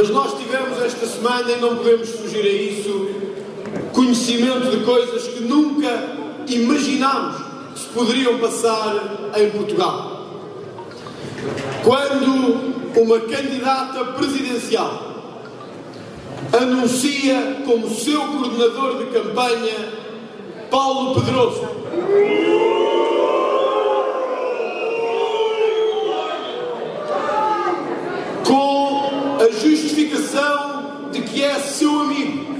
Mas nós tivemos esta semana, e não podemos fugir a isso, conhecimento de coisas que nunca imaginámos que se poderiam passar em Portugal. Quando uma candidata presidencial anuncia como seu coordenador de campanha Paulo Pedroso, com a justificação de que é seu amigo,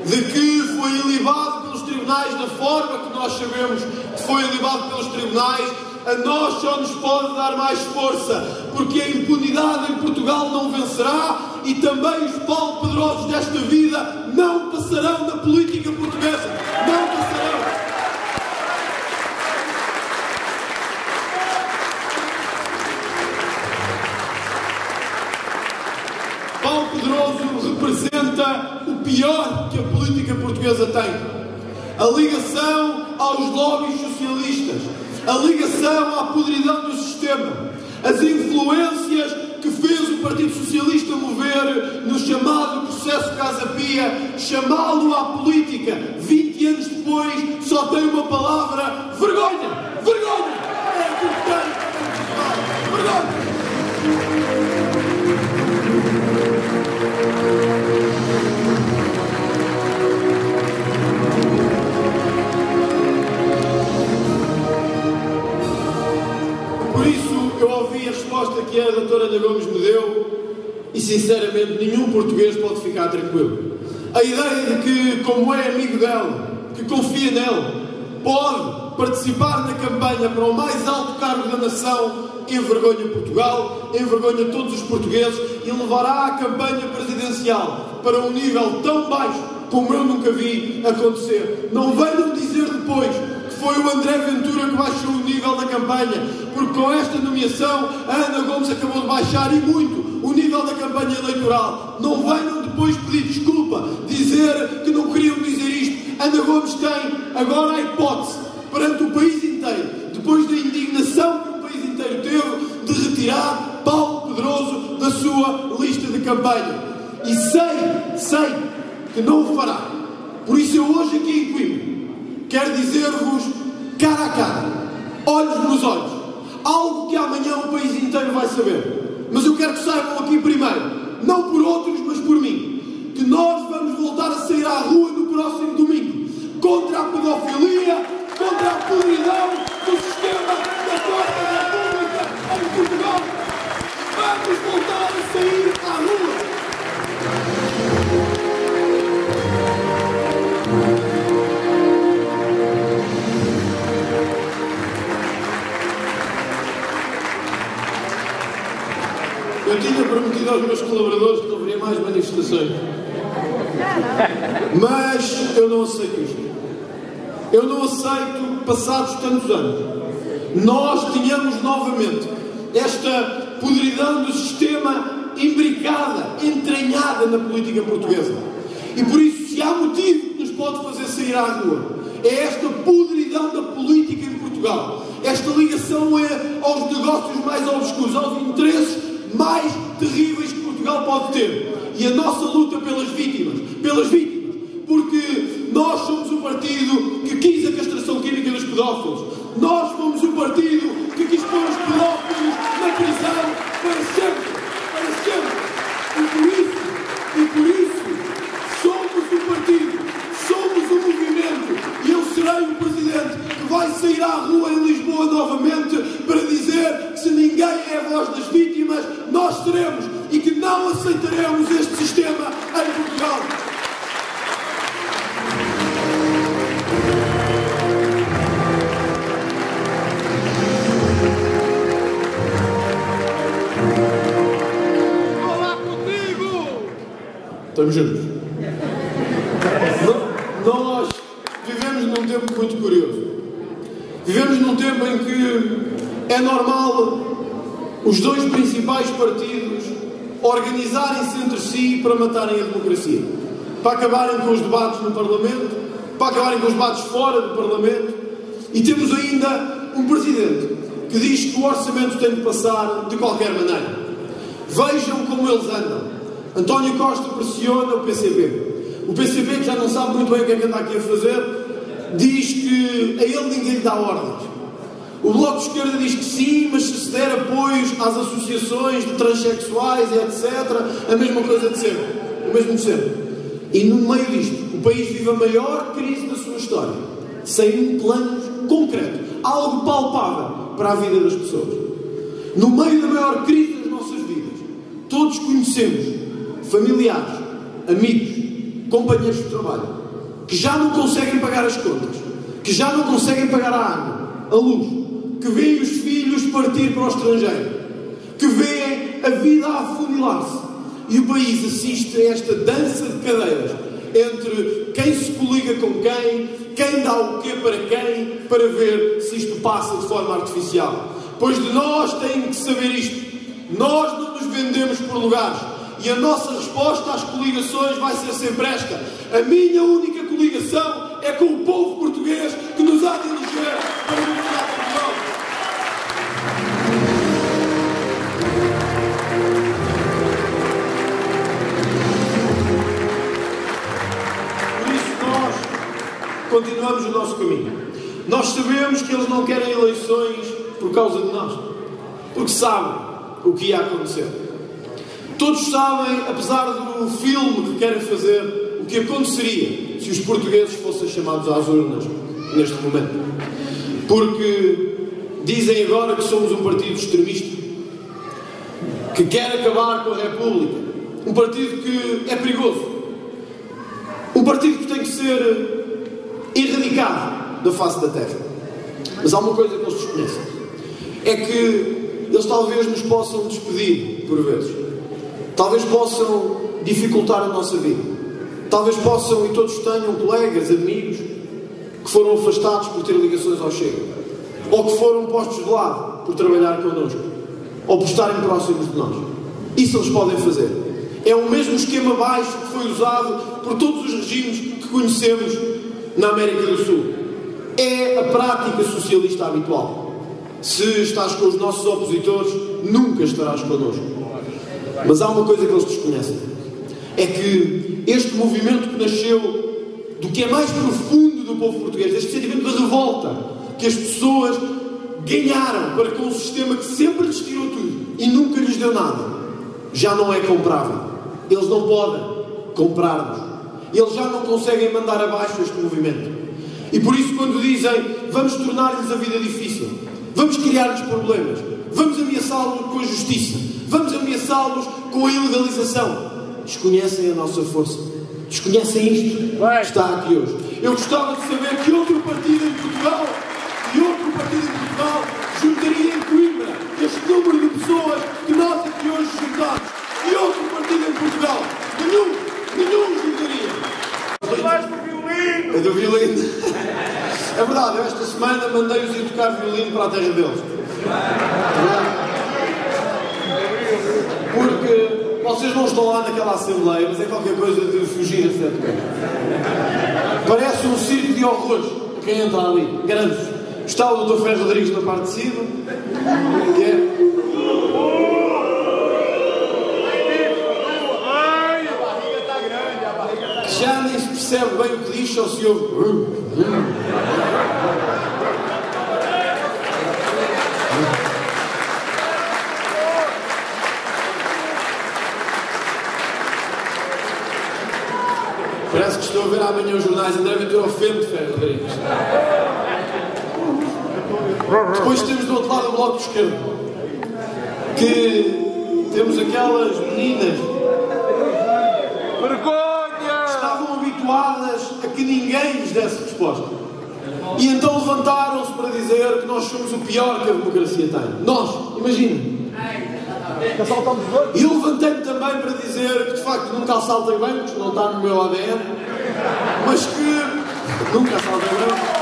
de que foi ilibado pelos tribunais da forma que nós sabemos que foi ilibado pelos tribunais, a nós só nos pode dar mais força, porque a impunidade em Portugal não vencerá e também os Paulo Pedrosos desta vida não passarão na política portuguesa. Não passarão. Paulo Pedroso representa o pior que a política portuguesa tem. A ligação aos lobbies socialistas, a ligação à podridão do sistema, as influências que fez o Partido Socialista mover no chamado processo Casa Pia, chamá-lo à política 20 anos depois, só tem uma palavra: vergonha! Vergonha! É aquilo que tem. Vergonha! Por isso, eu ouvi a resposta que a doutora Ana Gomes me deu e, sinceramente, nenhum português pode ficar tranquilo. A ideia de que, como é amigo dela, que confia nela, pode participar na campanha para o mais alto cargo da nação, envergonha Portugal, envergonha todos os portugueses e levará a campanha presidencial para um nível tão baixo como eu nunca vi acontecer. Não venham dizer depois que foi o André Ventura que baixou o nível da campanha, porque com esta nomeação a Ana Gomes acabou de baixar, e muito, o nível da campanha eleitoral. Não venham depois pedir desculpa, dizer que não queriam dizer isto. Ana Gomes tem agora a hipótese, perante o país inteiro, depois da indignação que o país inteiro teve, de retirar Paulo Pedroso da sua lista de campanha. E sei que não o fará. Por isso eu hoje aqui em Coimbra quero dizer-vos, cara a cara, olhos nos olhos, algo que amanhã o país inteiro vai saber. Mas eu quero que saibam aqui primeiro, não por outros, mas por mim, que nós vamos voltar a sair à rua no próximo domingo, contra a pedofilia, contra a podridão do sistema da Quarta República em Portugal. Vamos voltar a sair à rua. Eu tinha prometido aos meus colaboradores que não haveria mais manifestações. Mas eu não aceito isto. Eu não aceito, passados tantos anos, nós tínhamos novamente esta podridão do sistema imbricada, entranhada na política portuguesa. E por isso, se há motivo que nos pode fazer sair à rua, é esta podridão da política em Portugal. Esta ligação aos negócios mais obscuros, aos interesses mais terríveis que Portugal pode ter. E a nossa luta pelas vítimas, porque nós somos o partido que quis a castração química dos pedófilos. Nós fomos o partido que quis pôr os pedófilos na prisão para sempre. E por isso, somos o partido, somos o movimento, e eu serei o presidente que vai sair à rua em Lisboa novamente para dizer que se ninguém é a voz das vítimas, nós seremos, e que não aceitaremos este sistema em Portugal. Estamos juntos. Nós vivemos num tempo muito curioso. Vivemos num tempo em que é normal os dois principais partidos organizarem-se entre si para matarem a democracia, para acabarem com os debates no Parlamento, para acabarem com os debates fora do Parlamento. E temos ainda um presidente que diz que o orçamento tem de passar de qualquer maneira. Vejam como eles andam. António Costa pressiona o PCP. O PCP, que já não sabe muito bem o que é que anda aqui a fazer, diz que a ele ninguém lhe dá ordens. O Bloco de Esquerda diz que sim, mas se der apoios às associações de transexuais e etc., a mesma coisa de sempre. O mesmo de sempre. E no meio disto, o país vive a maior crise da sua história, sem um plano concreto, algo palpável para a vida das pessoas. No meio da maior crise das nossas vidas, todos conhecemos familiares, amigos, companheiros de trabalho, que já não conseguem pagar as contas, que já não conseguem pagar a água, a luz, que veem os filhos partir para o estrangeiro, que veem a vida a afunilar-se. E o país assiste a esta dança de cadeiras entre quem se coliga com quem dá o quê para quem, para ver se isto passa de forma artificial. Pois de nós têm que saber isto. Nós não nos vendemos por lugares. E a nossa resposta às coligações vai ser sempre esta. A minha única coligação é com o povo português que nos há de eleger para governar Portugal. Por isso nós continuamos o nosso caminho. Nós sabemos que eles não querem eleições por causa de nós, porque sabem o que ia acontecer. Todos sabem, apesar do filme que querem fazer, o que aconteceria se os portugueses fossem chamados às urnas neste momento. Porque dizem agora que somos um partido extremista, que quer acabar com a República, um partido que é perigoso, um partido que tem que ser erradicado da face da terra. Mas há uma coisa que eles desconhecem, é que eles talvez nos possam despedir por vezes. Talvez possam dificultar a nossa vida. Talvez possam, e todos tenham colegas, amigos, que foram afastados por ter ligações ao Chega. Ou que foram postos de lado por trabalhar connosco. Ou por estarem próximos de nós. Isso eles podem fazer. É o mesmo esquema baixo que foi usado por todos os regimes que conhecemos na América do Sul. É a prática socialista habitual. Se estás com os nossos opositores, nunca estarás connosco. Mas há uma coisa que eles desconhecem. É que este movimento que nasceu do que é mais profundo do povo português, este sentimento de revolta que as pessoas ganharam para com um sistema que sempre lhes tirou tudo e nunca lhes deu nada, já não é comprável. Eles não podem comprar-nos. Eles já não conseguem mandar abaixo este movimento. E por isso, quando dizem vamos tornar-lhes a vida difícil, vamos criar-lhes problemas, vamos ameaçá-los com a justiça, vamos ameaçá-los com a ilegalização, desconhecem a nossa força, desconhecem isto que está aqui hoje. Eu gostava de saber que outro partido em Portugal juntaria em Coimbra este número de pessoas que nós aqui hoje juntamos. E outro partido em Portugal, nenhum juntaria. Vais do violino! É do violino. É verdade, eu esta semana mandei-os ir tocar violino para a terra deles. É verdade. Porque vocês não estão lá naquela assembleia, mas é qualquer coisa de fugir a certo tempo. Parece um circo de horrores a quem entra ali. Garanto-vos. Está o Dr. Ferro Rodrigues na parte de cima, que é... que já nem se percebe bem o que diz, só se ouve... Parece que estou a ver amanhã os jornais e devem ter ofendido Ferro Rodrigues. Depois temos do outro lado o Bloco de Esquerda, que temos aquelas meninas que estavam habituadas a que ninguém lhes desse resposta. E então levantaram-se para dizer que nós somos o pior que a democracia tem. Nós, imaginem. E eu levantei-me também para dizer que de facto nunca assaltei bancos, não está no meu ADN, mas que nunca assaltei bancos.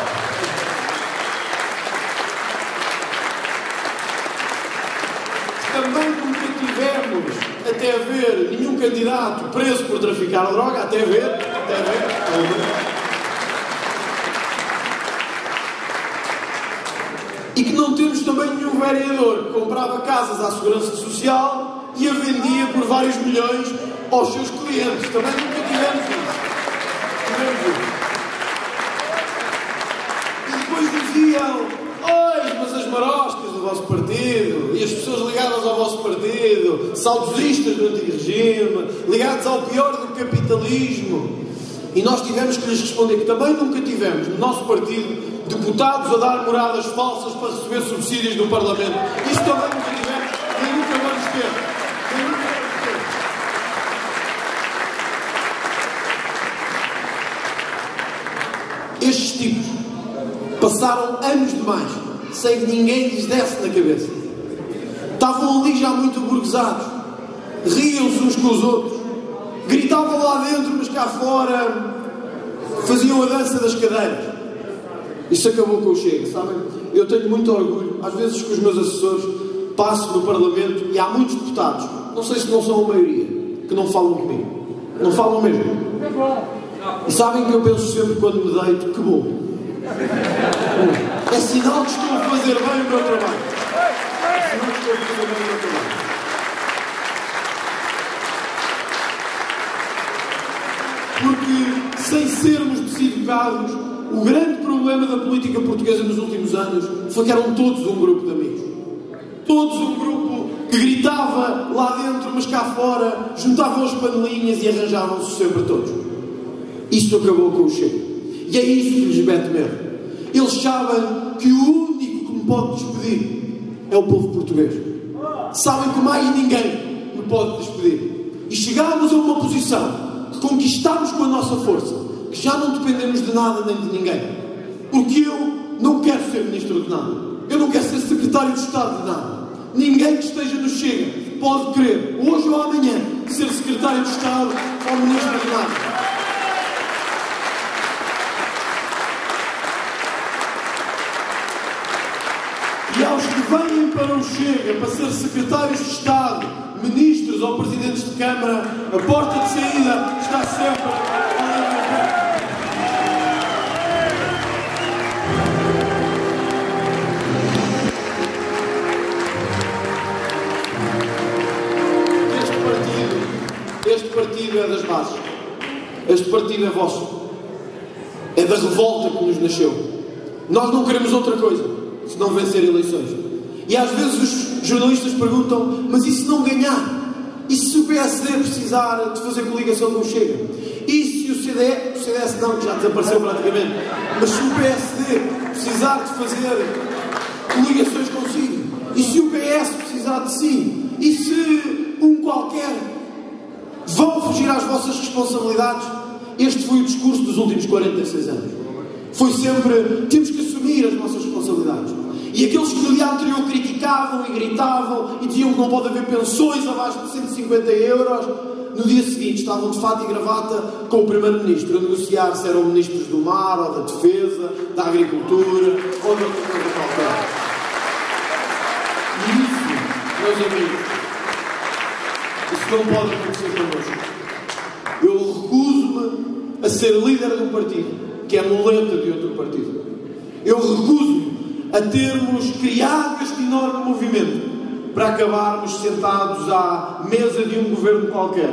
Também nunca tivemos, até haver, nenhum candidato preso por traficar droga, até haver. E que não temos também nenhum vereador que comprava casas à Segurança Social e a vendia por vários milhões aos seus clientes. Também nunca tivemos isso. E depois diziam: oi, mas as maroscas do vosso partido e as pessoas ligadas ao vosso partido, saudosistas do antigo regime, ligados ao pior do capitalismo. E nós tivemos que lhes responder que também nunca tivemos no nosso partido deputados a dar moradas falsas para receber subsídios do Parlamento. Isso também nunca tivemos e nunca vamos ter. Estes tipos passaram anos demais sem que ninguém lhes desse na cabeça. Estavam ali já muito burguesados, riam-se uns com os outros, gritavam lá dentro, mas cá fora faziam a dança das cadeiras. Isso acabou com o Chega, sabem? Eu tenho muito orgulho, às vezes com os meus assessores, passo no Parlamento e há muitos deputados, não sei se não são a maioria, que não falam comigo. Não falam mesmo. E sabem que eu penso sempre quando me deito: que bom. É sinal que estou a fazer bem o meu trabalho. É sinal que estou a fazer bem o meu trabalho. Porque, sem sermos deseducados, o grande problema da política portuguesa nos últimos anos foi que eram todos um grupo de amigos. Todos um grupo que gritava lá dentro, mas cá fora juntavam as panelinhas e arranjavam-se sempre todos. Isto acabou com o Chega. E é isso que lhes mete medo. Eles sabem que o único que me pode despedir é o povo português. Sabem que mais ninguém me pode despedir. E chegámos a uma posição que conquistámos com a nossa força, que já não dependemos de nada nem de ninguém. Porque eu não quero ser ministro de nada. Eu não quero ser secretário de Estado de nada. Ninguém que esteja no Chega pode querer, hoje ou amanhã, ser secretário de Estado ou ministro de nada. E aos que vêm para o Chega para ser secretários de Estado, ministros ou presidentes de Câmara, a porta de saída está sempre aberta. Este partido é das bases. Este partido é vosso. É da revolta que nos nasceu. Nós não queremos outra coisa se não vencer eleições. E às vezes os jornalistas perguntam: mas e se não ganhar? E se o PSD precisar de fazer coligação com o Chega? E se o CDS não, que já desapareceu praticamente, mas se o PSD precisar de fazer coligações consigo? E se o PS precisar de si? E se um qualquer vão fugir às vossas responsabilidades? Este foi o discurso dos últimos 46 anos. Foi sempre: temos que assumir as nossas responsabilidades. E aqueles que no dia anterior criticavam e gritavam e diziam que não pode haver pensões abaixo de 150 euros, no dia seguinte estavam de fato e gravata com o Primeiro-Ministro a negociar se eram ministros do Mar ou da Defesa, da Agricultura ou de outra coisa qualquer. E isso, meus amigos, isso não pode acontecer connosco. Eu recuso-me a ser líder de um partido que é muleta de outro partido. Eu recuso-me a termos criado este enorme movimento para acabarmos sentados à mesa de um governo qualquer,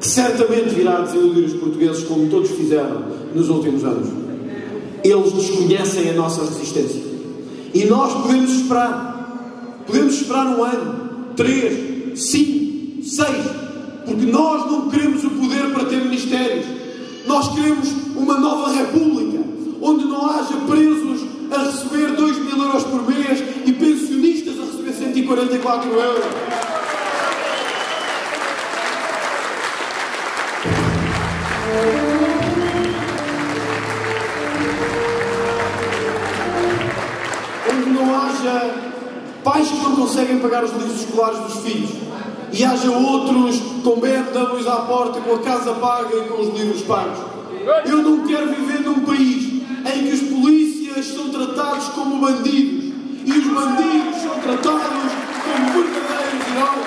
que certamente virá desiludir os portugueses, como todos fizeram nos últimos anos. Eles desconhecem a nossa resistência. E nós podemos esperar. Podemos esperar 1 ano, 3, 5, 6, porque nós não queremos o poder para ter ministérios. Nós queremos uma nova república, onde não haja presos a receber 2.000 euros por mês e pensionistas a receber 144 euros. Onde não haja pais que não conseguem pagar os livros escolares dos filhos e haja outros com BMWs à porta, com a casa paga e com os livros pagos. Eu não quero viver num país em que os polícias são tratados como bandidos e os bandidos são tratados como verdadeiros heróis.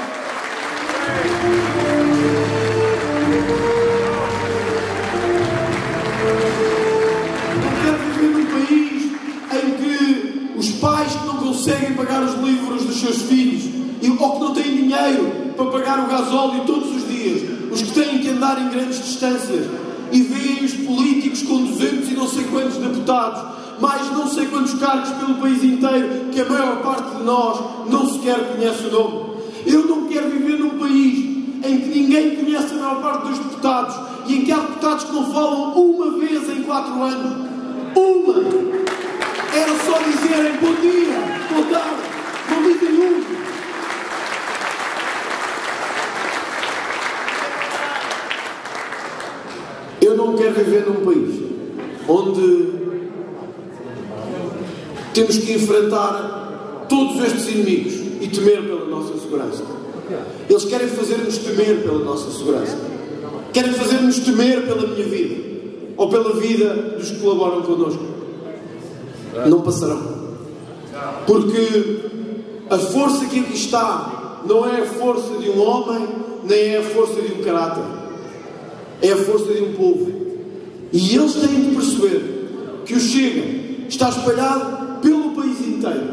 Não quero viver num país em que os pais que não conseguem pagar os livros dos seus filhos ou que não têm dinheiro para pagar o gasóleo todos os dias, os que têm andar em grandes distâncias e veem os políticos com 200 e não sei quantos deputados, mais não sei quantos cargos pelo país inteiro, que a maior parte de nós não sequer conhece o nome. Eu não quero viver num país em que ninguém conhece a maior parte dos deputados e em que há deputados que não falam uma vez em 4 anos. Uma! Era só dizerem bom dia, boa tarde, não dizem um. Eu não quero viver num país onde temos que enfrentar todos estes inimigos e temer pela nossa segurança. Eles querem fazer-nos temer pela nossa segurança. Querem fazer-nos temer pela minha vida ou pela vida dos que colaboram connosco. Não passarão. Porque a força que aqui está não é a força de um homem, nem é a força de um caráter. É a força de um povo. E eles têm de perceber que o Chega está espalhado pelo país inteiro,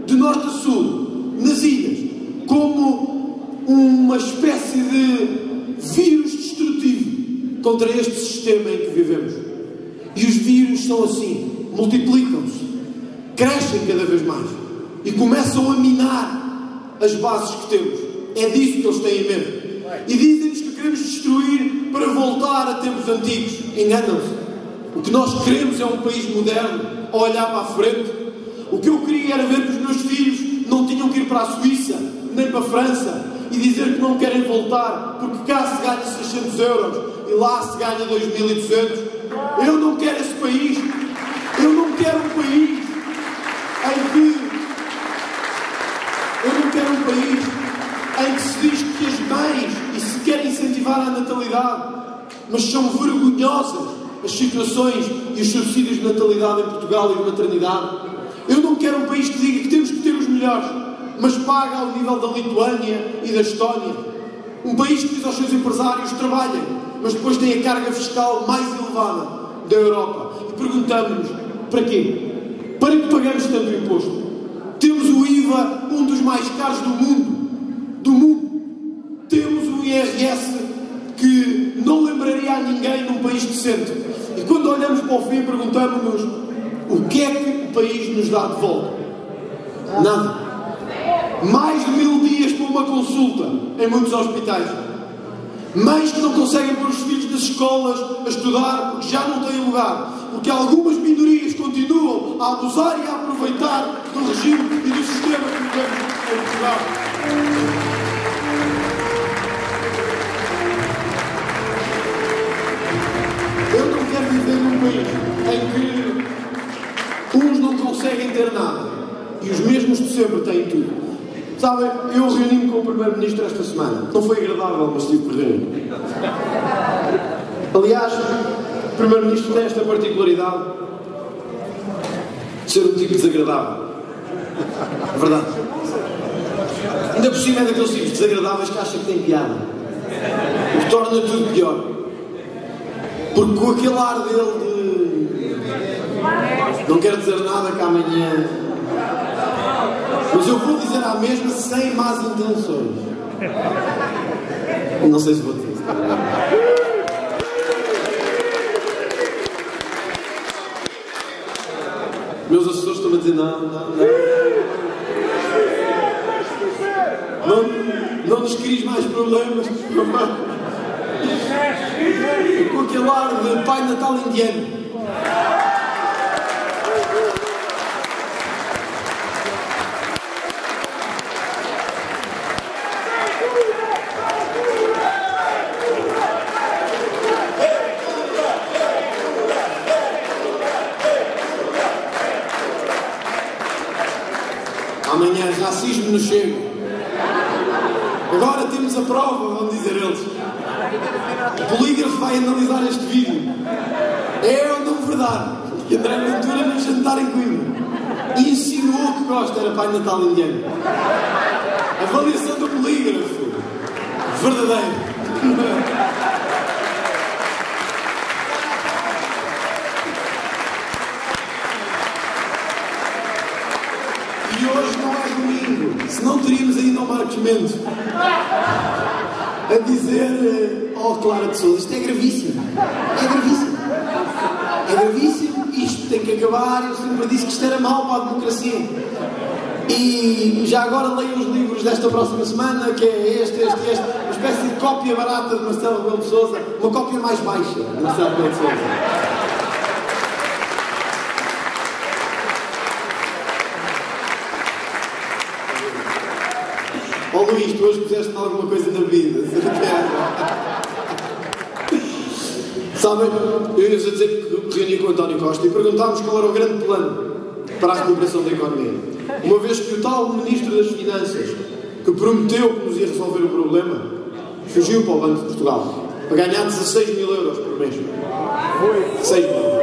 de norte a sul, nas ilhas, como uma espécie de vírus destrutivo contra este sistema em que vivemos. E os vírus são assim, multiplicam-se, crescem cada vez mais e começam a minar as bases que temos. É disso que eles têm medo. E dizem-nos que queremos destruir para voltar a tempos antigos. Enganam-se. O que nós queremos é um país moderno, a olhar para a frente. O que eu queria era ver que os meus filhos não tinham que ir para a Suíça, nem para a França, e dizer que não querem voltar, porque cá se ganha 600 euros e lá se ganha 2.200. Eu não quero esse país. Eu não quero um país em que... Eu não quero um país em que se diz que as mães e se quer incentivar a natalidade, mas são vergonhosas as situações e os subsídios de natalidade em Portugal e de maternidade. Eu não quero um país que diga que temos que ter os melhores, mas paga ao nível da Lituânia e da Estónia. Um país que diz aos seus empresários: trabalhem, mas depois tem a carga fiscal mais elevada da Europa. E perguntamos-nos: para quê? Para que pagamos tanto imposto? Temos o IVA, um dos mais caros do mundo. Temos um IRS que não lembraria a ninguém num país decente. E quando olhamos para o fim, perguntamos-nos: o que é que o país nos dá de volta? Nada. Mais de 1000 dias para uma consulta em muitos hospitais. Mães que não conseguem pôr os filhos nas escolas a estudar porque já não têm lugar. Porque algumas minorias continuam a abusar e a aproveitar do regime e do sistema que vivemos em Portugal. Eu não quero viver num país em que uns não conseguem ter nada e os mesmos de sempre têm tudo. Sabem, eu reuni-me com o Primeiro-Ministro esta semana. Não foi agradável, mas tive que reunir. Aliás, o Primeiro-Ministro tem esta particularidade de ser um tipo desagradável. É verdade. Ainda por cima é daqueles tipos desagradáveis que acham que tem piada. O que torna tudo pior. Porque com aquele ar dele de... não quero dizer nada que amanhã... Mas eu vou dizer à mesma sem más intenções. Não sei se vou dizer. Meus assessores estão a dizer não nos cries mais problemas. Com aquele ar de Pai Natal indiano. Amanhã racismo nos chega. Agora temos a prova, vão dizer eles. O polígrafo vai analisar este vídeo. É ou não verdade que André Ventura no jantar em Coimbra insinuou que Costa era Pai Natal indiano? Avaliação do polígrafo. Verdadeiro. E hoje não é domingo, senão teríamos ainda o Marcos Mendes a dizer Oh, Clara de Sousa, isto é gravíssimo. É gravíssimo. É gravíssimo, isto tem que acabar. Eu sempre disse que isto era mau para a democracia. E já agora leiam os livros desta próxima semana, que é este, uma espécie de cópia barata de Marcelo Rebelo de Sousa, uma cópia mais baixa de Marcelo Rebelo de Sousa. Oh Luís, tu hoje puseste-me alguma coisa na vida. Sabem, eu ia-vos a dizer que reuni com o António Costa e perguntámos qual era o grande plano para a recuperação da economia. Uma vez que o tal Ministro das Finanças, que prometeu que nos ia resolver o problema, fugiu para o Banco de Portugal para ganhar 16 mil euros por mês. 16 mil.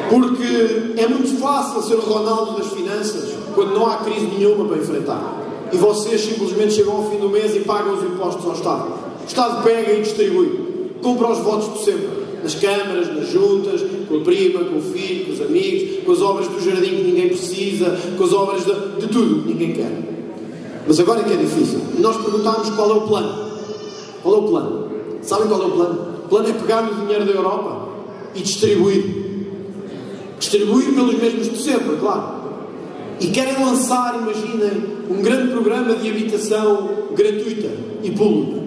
Porque é muito fácil ser o Ronaldo das finanças quando não há crise nenhuma para enfrentar. E vocês simplesmente chegam ao fim do mês e pagam os impostos ao Estado. O Estado pega e distribui. Compra os votos de sempre. Nas câmaras, nas juntas, com a prima, com o filho, com os amigos, com as obras do jardim que ninguém precisa, com as obras de tudo que ninguém quer. Mas agora é que é difícil. E nós perguntámos qual é o plano. Qual é o plano? Sabem qual é o plano? O plano é pegar o dinheiro da Europa e distribuir. Distribuir pelos mesmos de sempre, claro. E querem lançar, imaginem, um grande programa de habitação gratuita e pública.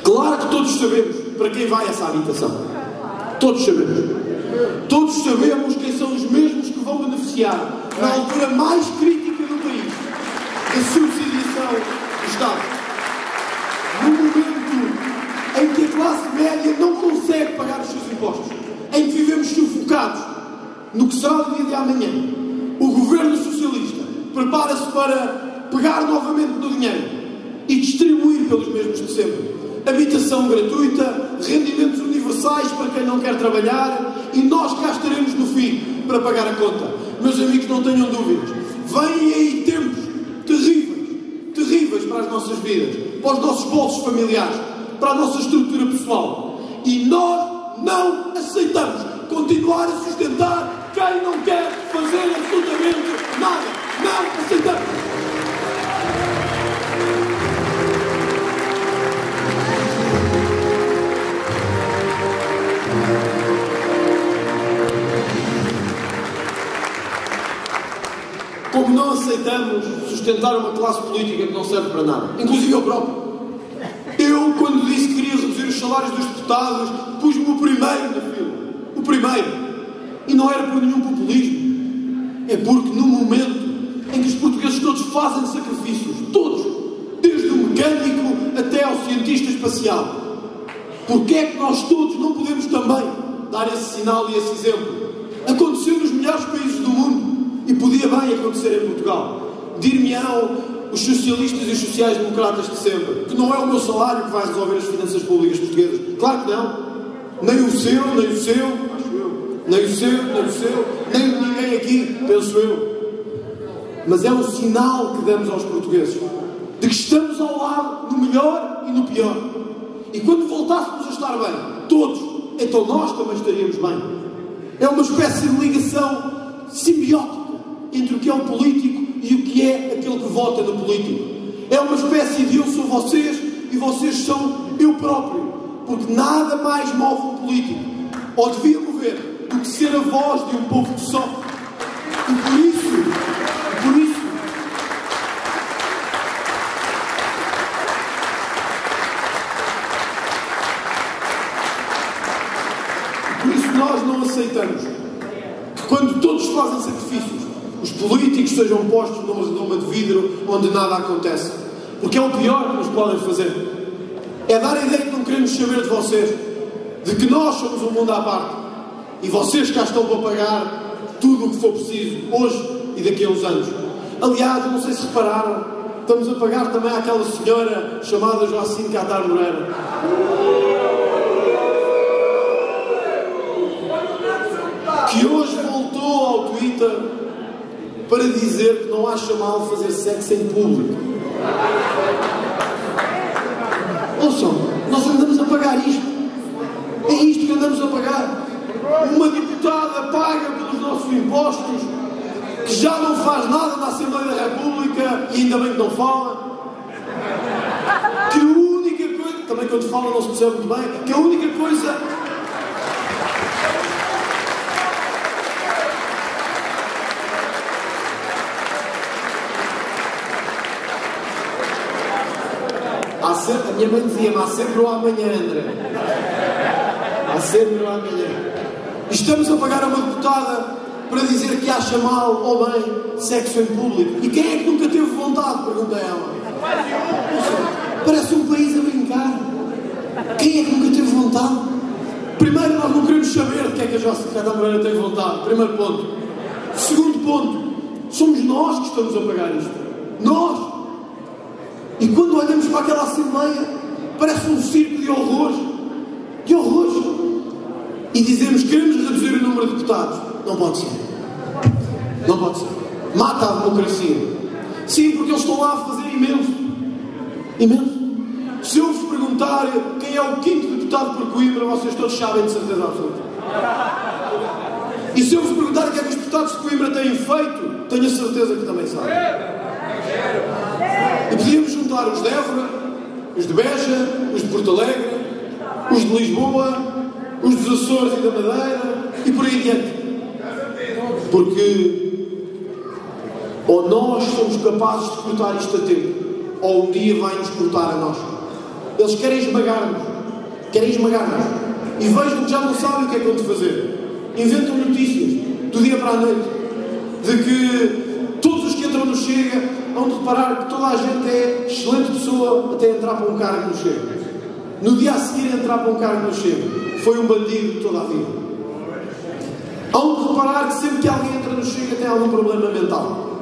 Claro que todos sabemos para quem vai essa habitação. Todos sabemos. Todos sabemos quem são os mesmos que vão beneficiar na altura mais crítica do país da subsidiação do Estado. No momento em que a classe média não consegue pagar os seus impostos, em que vivemos sufocados no que será o dia de amanhã, o governo socialista prepara-se para pegar novamente no dinheiro e distribuir pelos mesmos de sempre. Habitação gratuita, rendimentos universais para quem não quer trabalhar, e nós cá estaremos no fim para pagar a conta. Meus amigos, não tenham dúvidas. Vêm aí tempos terríveis, terríveis para as nossas vidas, para os nossos bolsos familiares, para a nossa estrutura pessoal. E nós não aceitamos continuar a sustentar quem não quer fazer absolutamente nada. Não aceitamos. Como não aceitamos sustentar uma classe política que não serve para nada. Inclusive eu próprio. Eu, quando disse que queria reduzir os salários dos deputados, pus-me o primeiro na fila. O primeiro. E não era por nenhum populismo. É porque no momento em que os portugueses todos fazem sacrifícios, todos, desde o mecânico até ao cientista espacial, porque é que nós todos não podemos também dar esse sinal e esse exemplo? Aconteceu nos melhores países do mundo. E podia bem acontecer em Portugal. Dir-me-ão os socialistas e os sociais-democratas de sempre que não é o meu salário que vai resolver as finanças públicas portuguesas. Claro que não. Nem o seu, nem o seu, acho eu. Nem o seu, nem o seu, nem de ninguém aqui, penso eu. Mas é um sinal que damos aos portugueses de que estamos ao lado no melhor e no pior. E quando voltássemos a estar bem, todos, então nós também estaríamos bem. É uma espécie de ligação simbiótica entre o que é o político e o que é aquele que vota no político. É uma espécie de eu sou vocês e vocês são eu próprio. Porque nada mais move um político, ou devia mover, do que ser a voz de um povo que sofre. E por isso nós não aceitamos que quando todos fazem sacrifícios, os políticos sejam postos numa redoma de vidro onde nada acontece. Porque é o pior que nos podem fazer. É dar a ideia que não queremos saber de vocês, de que nós somos um mundo à parte e vocês cá estão para pagar tudo o que for preciso, hoje e daqui a uns anos. Aliás, eu não sei se repararam, estamos a pagar também àquela senhora chamada Joacine Catar Moreira. Que hoje voltou ao Twitter para dizer que não acha mal fazer sexo em público. Ouçam, nós andamos a pagar isto. É isto que andamos a pagar. Uma deputada paga pelos nossos impostos, que já não faz nada na Assembleia da República e ainda bem que não fala. também quando fala não se percebe muito bem, que a única coisa... A minha mãe dizia-me, há sempre o amanhã, André. Há sempre o amanhã. Estamos a pagar a uma deputada para dizer que acha mal ou bem sexo em público. E quem é que nunca teve vontade? Pergunta ela. Parece um país a brincar. Quem é que nunca teve vontade? Primeiro, nós não queremos saber de que é que a Jossa Moreira tem vontade. Primeiro ponto. Segundo ponto, somos nós que estamos a pagar isto. Nós. E quando olhamos para aquela Assembleia, parece um circo de horrores. De horrores. E dizemos que queremos reduzir o número de deputados. Não pode ser. Não pode ser. Mata a democracia. Sim, porque eles estão lá a fazer imenso. Imenso. Se eu vos perguntar quem é o quinto deputado por Coimbra, vocês todos sabem de certeza absoluta. E se eu vos perguntar o que é que os deputados de Coimbra têm feito, tenho a certeza que também sabem. E podíamos juntar os de Évora, os de Beja, os de Porto Alegre, os de Lisboa, os dos Açores e da Madeira, e por aí adiante. Porque ou nós somos capazes de cortar isto a tempo, ou um dia vai-nos cortar a nós. Eles querem esmagar-nos. Querem esmagar-nos. E vejam que já não sabem o que é que vão fazer. Inventam notícias, do dia para a noite, de que todos os que entram no Chega vão de reparar que toda a gente é excelente pessoa até entrar para um cargo no Chega. No dia a seguir entrar para um cargo no Chega, foi um bandido toda a vida. Hão de reparar que sempre que alguém entra no Chega tem algum problema mental.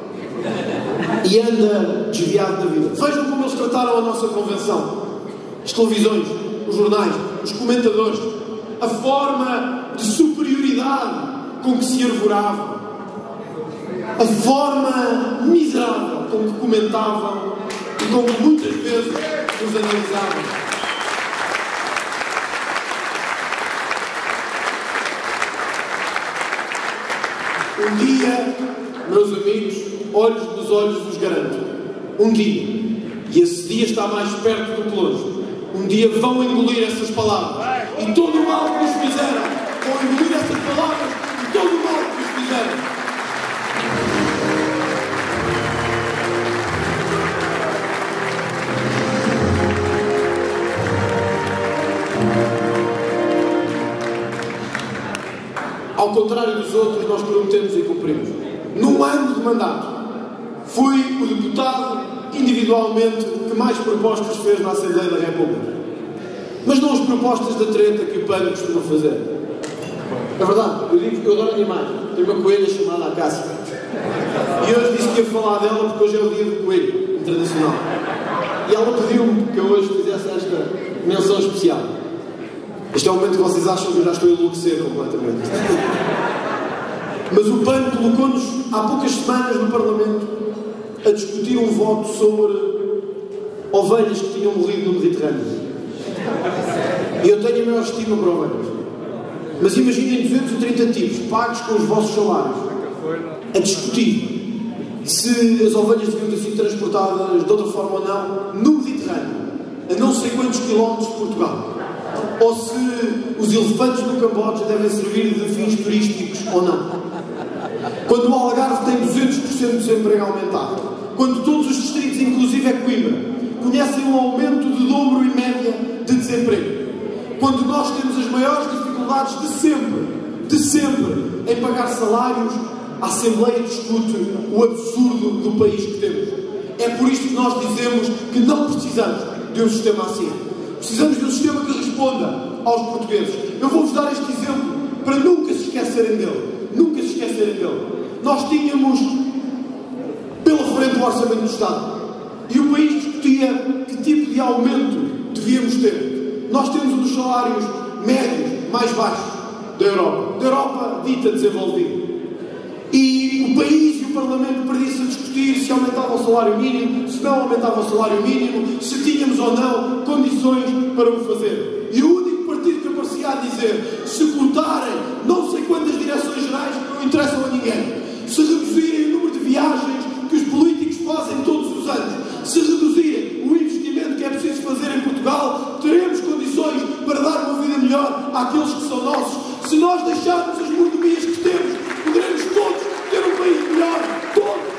E anda desviado da vida. Vejam como eles trataram a nossa convenção. As televisões, os jornais, os comentadores, a forma de superioridade com que se arvoravam, a forma miserável com que comentavam e com que muitas vezes os analisavam. Um dia, meus amigos, olhos nos olhos vos garanto, um dia, e esse dia está mais perto do que longe, um dia vão engolir essas palavras e todo o mal que nos fizeram, vão engolir essas palavras e todo o mal que nos fizeram. Ao contrário dos outros, nós prometemos e cumprimos. Num ano de mandato, fui o deputado individualmente que mais propostas fez na Assembleia da República. Mas não as propostas da treta que o PAN costuma fazer. É verdade, eu digo que eu adoro animais. Tenho uma coelha chamada Acácia. E hoje disse que ia falar dela porque hoje é o dia do coelho internacional. E ela pediu-me que eu hoje fizesse esta menção especial. Este é o momento que vocês acham que eu já estou a enlouquecer completamente. Mas o PAN colocou-nos há poucas semanas no Parlamento a discutir um voto sobre ovelhas que tinham morrido no Mediterrâneo. E eu tenho a maior estima para ovelhas. Mas imaginem 230 tipos pagos com os vossos salários a discutir se as ovelhas deviam ter sido transportadas de outra forma ou não no Mediterrâneo, a não sei quantos quilómetros de Portugal. Ou se os elefantes no Camboja devem servir de fins turísticos ou não. Quando o Algarve tem 200% de desemprego aumentado, quando todos os distritos, inclusive a Coimbra, conhecem um aumento de dobro em média de desemprego, quando nós temos as maiores dificuldades de sempre, em pagar salários, a Assembleia discute o absurdo do país que temos. É por isto que nós dizemos que não precisamos de um sistema assim. Precisamos de um sistema que responda aos portugueses. Eu vou-vos dar este exemplo para nunca se esquecerem dele. Nunca se esquecerem dele. Nós tínhamos pela frente o Orçamento do Estado. E o país discutia que tipo de aumento devíamos ter. Nós temos um dos salários médios mais baixos da Europa dita desenvolvida. E o país e o Parlamento perdiam-se a discutir se aumentava o salário mínimo, se não aumentava o salário mínimo, se tínhamos ou não condições para o fazer. E o único partido que aparecia a dizer, se cortarem não sei quantas direções gerais que não interessam a ninguém, se reduzirem o número de viagens que os políticos fazem todos os anos, se reduzirem o investimento que é preciso fazer em Portugal, teremos melhor àqueles que são nossos. Se nós deixarmos as mordomias que temos, poderemos todos ter um país melhor. Todos.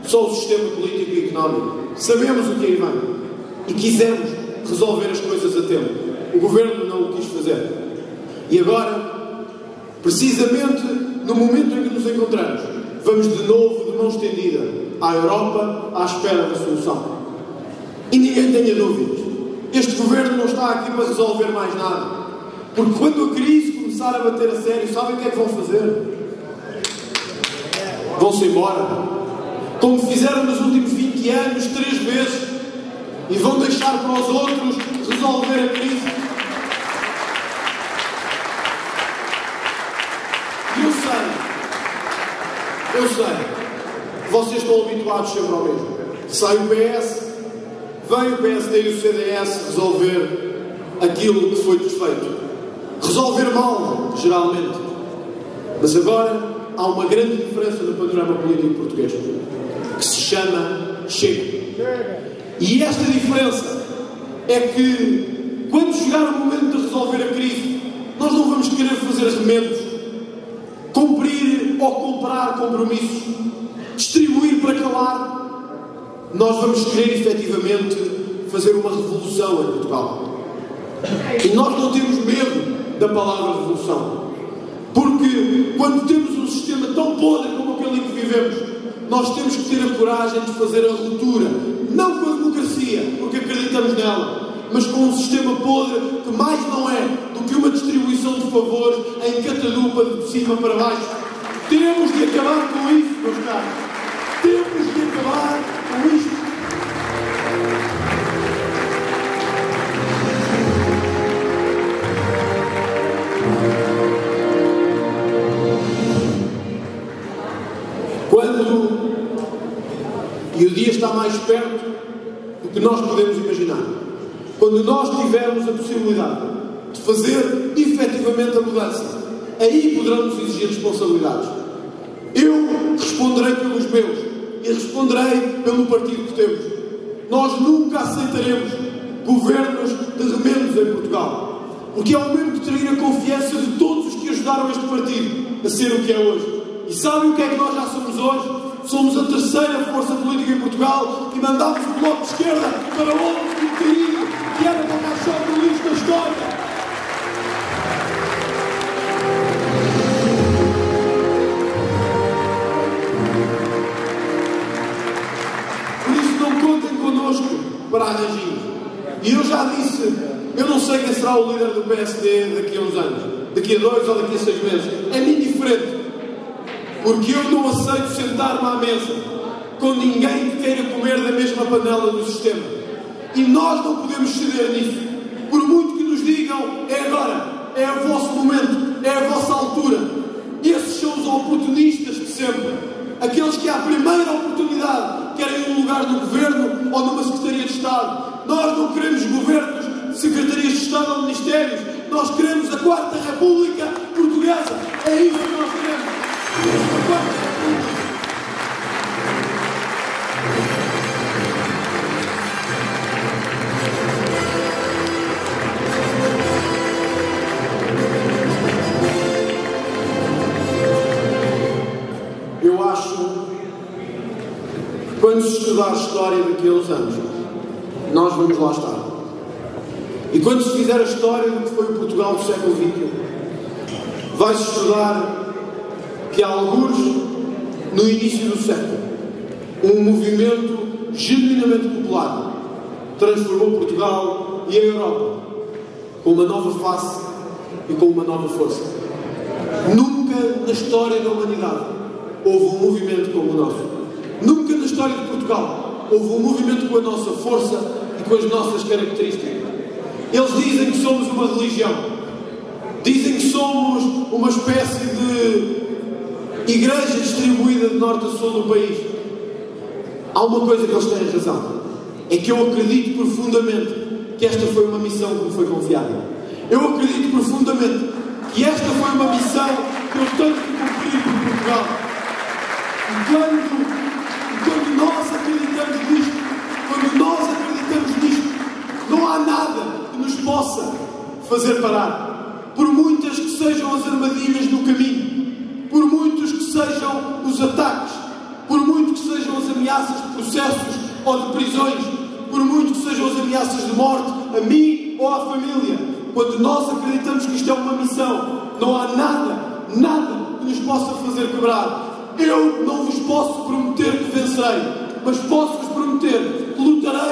Só o sistema político e económico. Sabemos o que aí vem e quisemos resolver as coisas a tempo. O governo não o quis fazer. E agora, precisamente no momento em que nos encontramos, vamos de novo de mão estendida à Europa à espera da solução. E ninguém tenha dúvidas. Este governo não está aqui para resolver mais nada. Porque quando a crise começar a bater a sério, sabem o que é que vão fazer? Vão-se embora. Como fizeram nos últimos 20 anos, 3 vezes, e vão deixar para os outros resolver a crise. Eu sei, vocês estão habituados sempre ao mesmo. Sai o PS, vem o PSD e o CDS resolver aquilo que foi desfeito. Resolver mal, geralmente. Mas agora há uma grande diferença no panorama político português, que se chama Chega. E esta diferença é que, quando chegar o momento de resolver a crise, nós não vamos querer fazer remendos, cumprir ou comprar compromissos, distribuir para calar. Nós vamos querer, efetivamente, fazer uma revolução em Portugal. E nós não temos medo da palavra revolução. Porque, quando temos um sistema tão podre como aquele em que vivemos, nós temos que ter a coragem de fazer a ruptura, não com a democracia, porque acreditamos nela, mas com um sistema podre que mais não é do que uma distribuição de favores em catadupa de cima para baixo. Temos de acabar com isso, meus caros. Temos de acabar com isto. E o dia está mais perto do que nós podemos imaginar. Quando nós tivermos a possibilidade de fazer efetivamente a mudança, aí poderão-nos exigir responsabilidades. Eu responderei pelos meus e responderei pelo partido que temos. Nós nunca aceitaremos governos de remendos em Portugal, porque é o mesmo que trair a confiança de todos os que ajudaram este partido a ser o que é hoje. E sabem o que é que nós já somos hoje? Somos a terceira força política em Portugal e mandámos o Bloco de Esquerda para outro bocadinho que era para mais só o lixo da história. Por isso não contem connosco para arranjinhos. E eu já disse, eu não sei quem será o líder do PSD daqui a uns anos, daqui a 2 ou daqui a 6 meses. É-me indiferente. Porque eu não aceito sentar-me à mesa com ninguém que queira comer da mesma panela do sistema. E nós não podemos ceder nisso. Por muito que nos digam, é agora, é o vosso momento, é a vossa altura. Esses são os oportunistas de sempre. Aqueles que à primeira oportunidade querem um lugar no governo ou numa Secretaria de Estado. Nós não queremos governos, secretarias de Estado ou ministérios. Nós queremos a Quarta República Portuguesa. É isso que nós queremos. Eu acho que quando se estudar a história daqui a uns anos, nós vamos lá estar. E quando se fizer a história do que foi o Portugal do século XX, vai-se estudar que há alguns, no início do século, um movimento genuinamente popular transformou Portugal e a Europa com uma nova face e com uma nova força. Nunca na história da humanidade houve um movimento como o nosso. Nunca na história de Portugal houve um movimento com a nossa força e com as nossas características. Eles dizem que somos uma religião. Dizem que somos uma espécie de igreja distribuída de norte a sul do país. há uma coisa que eles têm razão. É que eu acredito profundamente que esta foi uma missão que me foi confiada. Eu acredito profundamente que esta foi uma missão que eu tenho que cumprir por Portugal. E quando nós acreditamos nisto, não há nada que nos possa fazer parar. Por muitas que sejam as armadilhas no caminho, por muitos que sejam os ataques, por muito que sejam as ameaças de processos ou de prisões, por muito que sejam as ameaças de morte a mim ou à família, quando nós acreditamos que isto é uma missão, não há nada que nos possa fazer quebrar. Eu não vos posso prometer que vencerei, mas posso-vos prometer que lutarei